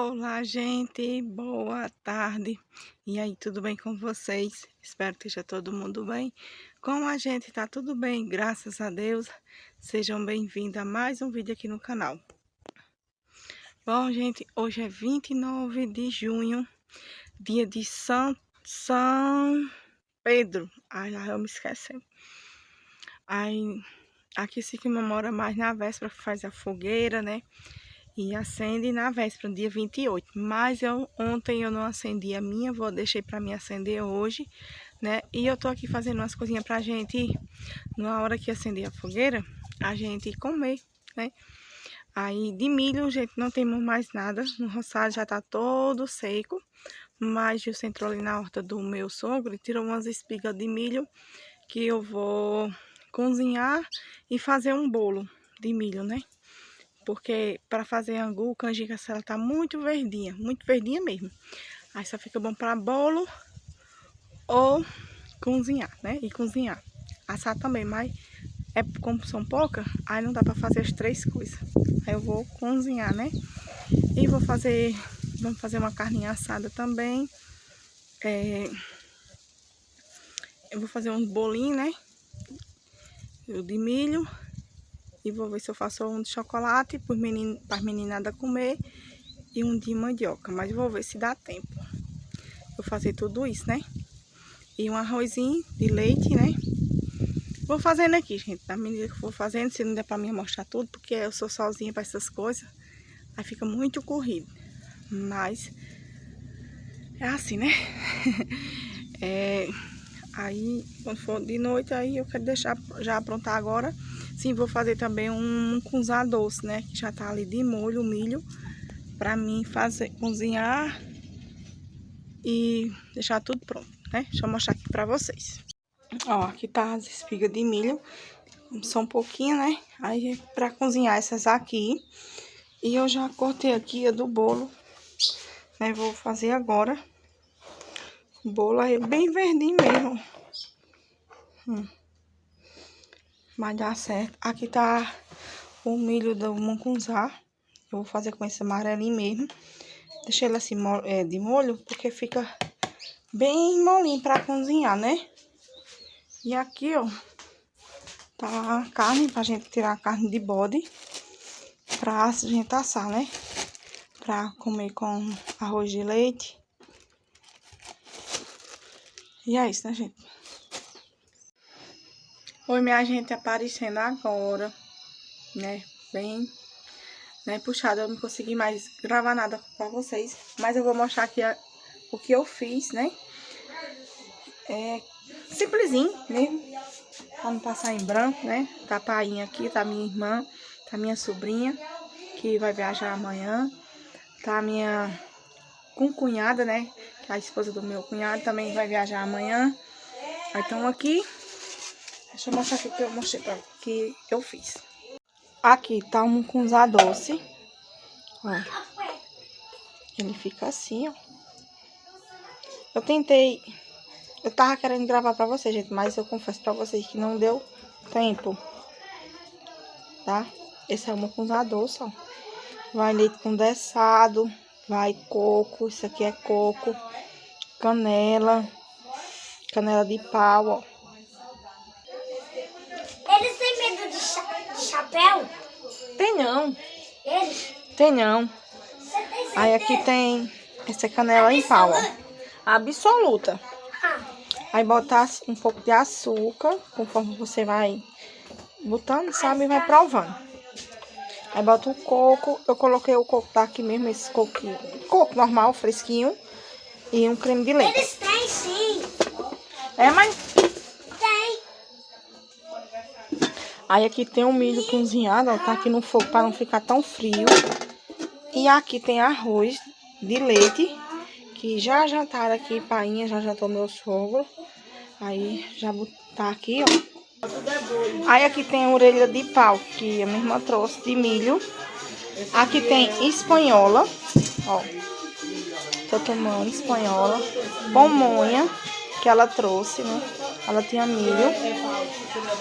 Olá, gente, boa tarde. E aí, tudo bem com vocês? Espero que esteja todo mundo bem. Com a gente tá tudo bem, graças a Deus. Sejam bem-vindos a mais um vídeo aqui no canal. Bom, gente, hoje é 29 de junho, dia de São Pedro. Ai, lá eu me esqueci. Aí, aqui se comemora mais na véspera, faz a fogueira, né? E acende na véspera, dia 28. Mas ontem eu não acendi a minha, deixei para mim acender hoje, né? E eu tô aqui fazendo umas coisinhas pra gente, na hora que acender a fogueira, a gente comer, né? Aí de milho, gente, não temos mais nada. No roçado já tá todo seco. Mas eu entrou ali na horta do meu sogro e tirou umas espigas de milho que eu vou cozinhar e fazer um bolo de milho, né? Porque para fazer angu, canjica, ela tá muito verdinha mesmo. Aí só fica bom para bolo ou cozinhar, né? E cozinhar. Assar também, mas como são poucas, aí não dá para fazer as três coisas. Aí eu vou cozinhar, né? E vamos fazer uma carninha assada também. Eu vou fazer uns bolinhos, né? De milho. E vou ver se eu faço um de chocolate para as meninadas comer. E um de mandioca, mas vou ver se dá tempo. Vou fazer tudo isso, né? E um arrozinho de leite, né? Vou fazendo aqui, gente. Na medida que eu vou fazendo, se não der pra mim mostrar tudo, porque eu sou sozinha para essas coisas. Aí fica muito corrido. Mas é assim, né? Aí, quando for de noite, aí eu quero deixar já aprontar agora. Sim, vou fazer também um cunzá doce, né? Que já tá ali de molho, o milho. Pra mim cozinhar e deixar tudo pronto, né? Deixa eu mostrar aqui pra vocês. Ó, aqui tá as espigas de milho. São um pouquinho, né? Aí é pra cozinhar essas aqui. E eu já cortei aqui a do bolo, né? Vou fazer agora. O bolo aí é bem verdinho mesmo. Vai dar certo. Aqui tá o milho do mucunzá. Eu vou fazer com esse amarelinho mesmo. Deixei ele assim de molho, porque fica bem molinho pra cozinhar, né? E aqui, ó, tá a carne, pra gente tirar a carne de bode, pra gente assar, né? Pra comer com arroz de leite. E é isso, né, gente? Oi, minha gente, aparecendo agora, né? Bem, né, puxada, eu não consegui mais gravar nada pra vocês. Mas eu vou mostrar aqui o que eu fiz, né? É simplesinho mesmo, pra não passar em branco, né? Tá a painha aqui, tá minha irmã, tá minha sobrinha, que vai viajar amanhã. Tá a minha cunhada, né? Que é a esposa do meu cunhado, também vai viajar amanhã. Aí estão aqui. Deixa eu mostrar aqui que eu mostrei pra que eu fiz. Aqui tá um mucunzá doce. Ó. Ele fica assim, ó. Eu tava querendo gravar pra vocês, gente, mas eu confesso pra vocês que não deu tempo. Tá? Esse é o mucunzá doce, ó. Vai leite condensado, vai coco, isso aqui é coco, canela de pau, ó. Eles têm medo de chapéu? Tem não. Eles? Tem não. Aí aqui tem essa canela em pau, ó. Absoluta. Aí botar um pouco de açúcar, conforme você vai botando, sabe? E vai provando. Aí bota o coco. Eu coloquei o coco daqui mesmo, esse coquinho. Coco normal, fresquinho. E um creme de leite. Eles têm sim. É, mas... Tem. Aí aqui tem o milho cozinhado, ó. Tá aqui no fogo para não ficar tão frio. E aqui tem arroz de leite. Que já jantaram aqui, painha, já jantou meu sogro. Aí já tá aqui, ó. Aí aqui tem orelha de pau, que a minha irmã trouxe de milho. Aqui tem espanhola, ó. Tô tomando espanhola. Pamonha, que ela trouxe, né? Ela tinha milho.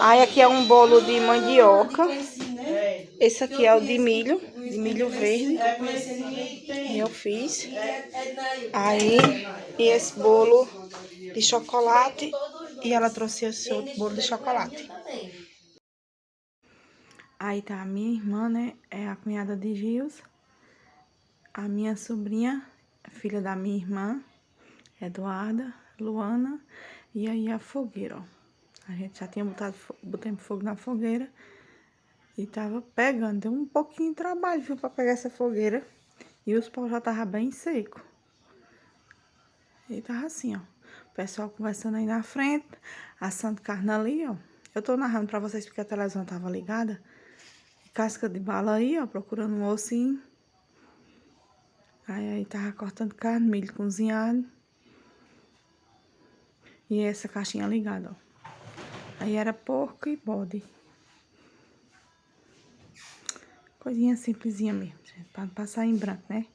Aí aqui é um bolo de mandioca. Esse aqui é o de milho verde. E eu fiz. Aí, e esse bolo de chocolate. E ela trouxe esse outro bolo de chocolate. Aí tá a minha irmã, né? É a cunhada de Gils. A minha sobrinha, filha da minha irmã, Eduarda, Luana. E aí a fogueira, ó. A gente já tinha botado fogo na fogueira. E tava pegando. Deu um pouquinho de trabalho, viu, pra pegar essa fogueira. E os paus já tava bem seco. E tava assim, ó. O pessoal conversando aí na frente. Assando carne ali, ó. Eu tô narrando pra vocês porque a televisão tava ligada. Casca de bala aí, ó. Procurando um ossinho. Aí tava cortando carne, milho cozinhado. E essa caixinha ligada, ó. Aí era porco e bode. Coisinha simplesinha mesmo, gente, pra não passar em branco, né?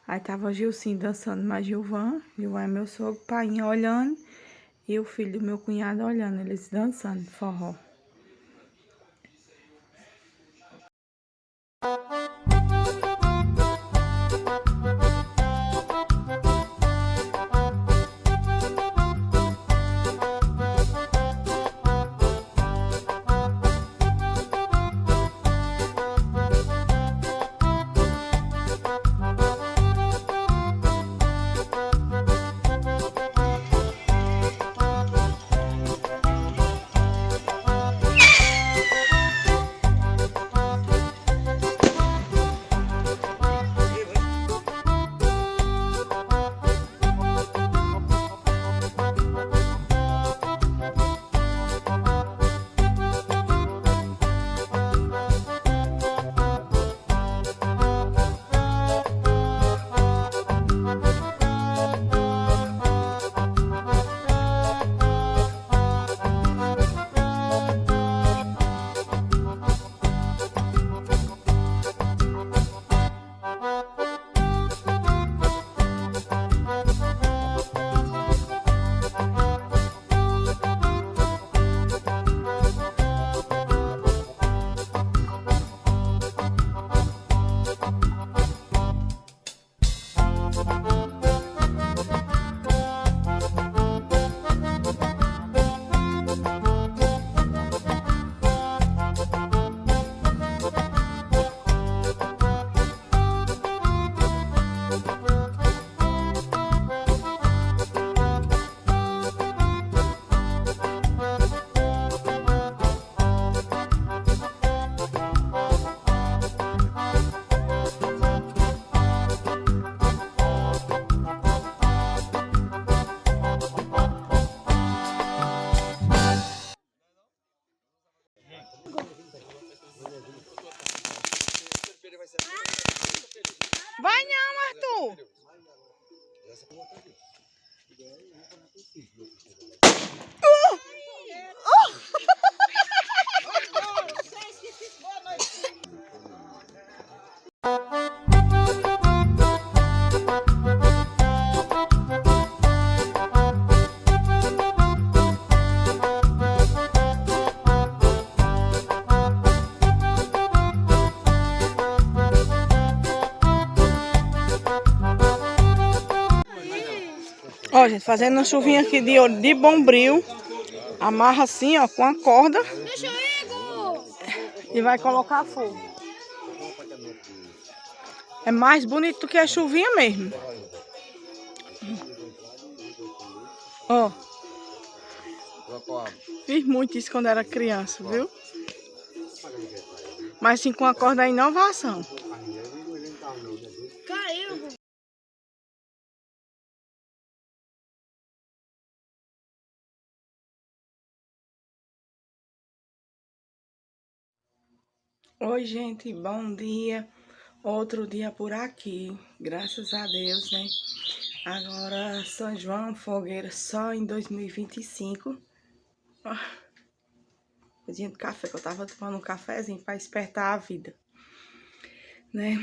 Aí tava o Gilcinho dançando mais Gilvan. Gilvan é meu sogro, painho olhando. E o filho do meu cunhado olhando, eles dançando forró. Vai não, Arthur! Ó, gente, fazendo uma chuvinha aqui de ouro de bombril. Amarra assim, ó, com a corda. E vai colocar fogo. É mais bonito do que a chuvinha mesmo. Ó. Fiz muito isso quando era criança, viu? Mas sim com a corda é inovação. Caiu. Oi, gente, bom dia. Outro dia por aqui, graças a Deus, né? Agora, São João, fogueira só em 2025. Coisinha de café, que eu tava tomando um cafezinho pra despertar a vida, né?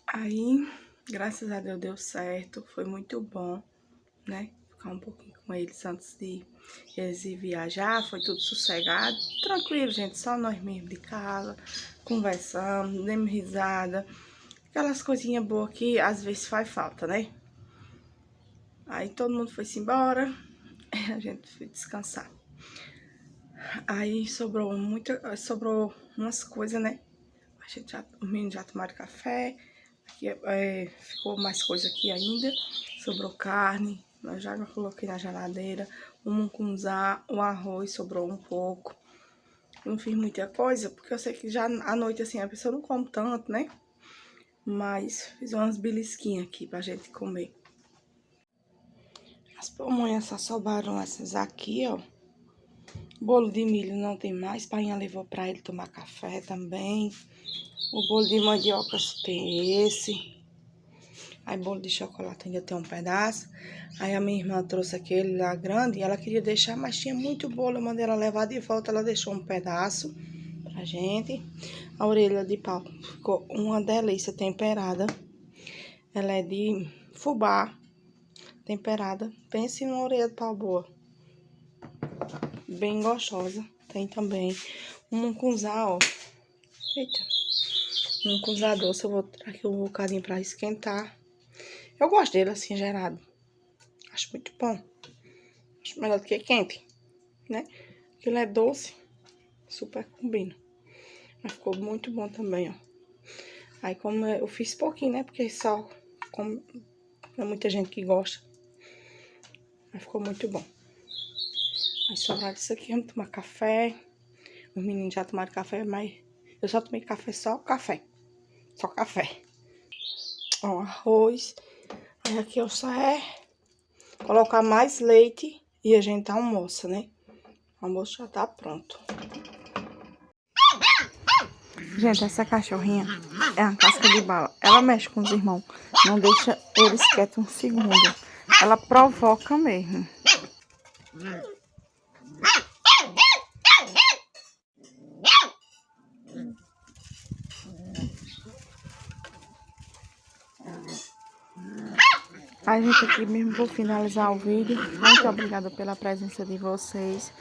Aí, graças a Deus deu certo, foi muito bom, né? ficar um pouquinho com eles antes de eles ir viajar. Foi tudo sossegado, tranquilo, gente. Só nós mesmos de casa, conversando, demos risada. Aquelas coisinhas boas que às vezes faz falta, né? Aí todo mundo foi-se embora, a gente foi descansar. Aí sobrou umas coisas, né? Os meninos já tomaram café. Aqui, ficou mais coisa aqui ainda. Sobrou carne, eu já coloquei na geladeira. O mucunzá, o arroz sobrou um pouco. Não fiz muita coisa, porque eu sei que já à noite assim a pessoa não come tanto, né? Mas fiz umas belisquinhas aqui pra gente comer. As pamonhas só sobraram essas aqui, ó. Bolo de milho não tem mais. Painha levou pra ele tomar café também. O bolo de mandioca tem esse. Aí bolo de chocolate ainda tem um pedaço. Aí a minha irmã trouxe aquele lá grande e ela queria deixar, mas tinha muito bolo. Eu mandei ela levar de volta, ela deixou um pedaço pra gente. A orelha de pau ficou uma delícia temperada. Ela é de fubá temperada. Pense numa orelha de pau boa. Bem gostosa. Tem também um mucunzá, ó. Eita. Um mucunzá doce. Eu vou tirar aqui um bocadinho pra esquentar. Eu gosto dele assim, gerado. Acho muito bom. Acho melhor do que quente, né? Porque ele é doce. Super combina. Mas ficou muito bom também, ó. Aí como eu fiz pouquinho, né? Porque só como é muita gente que gosta. Mas ficou muito bom. Aí sobraram isso aqui, vamos tomar café. Os meninos já tomaram café, mas eu só tomei café, só café. Só café. Ó, arroz. Aí aqui eu só colocar mais leite e a gente almoça, né? O almoço já tá pronto. Gente, essa cachorrinha é uma casca de bala. Ela mexe com os irmãos. Não deixa eles quietos um segundo. Ela provoca mesmo. A gente aqui mesmo vou finalizar o vídeo. Muito obrigada pela presença de vocês.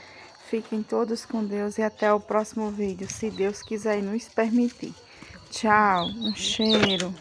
Fiquem todos com Deus e até o próximo vídeo, se Deus quiser e nos permitir. Tchau, um cheiro.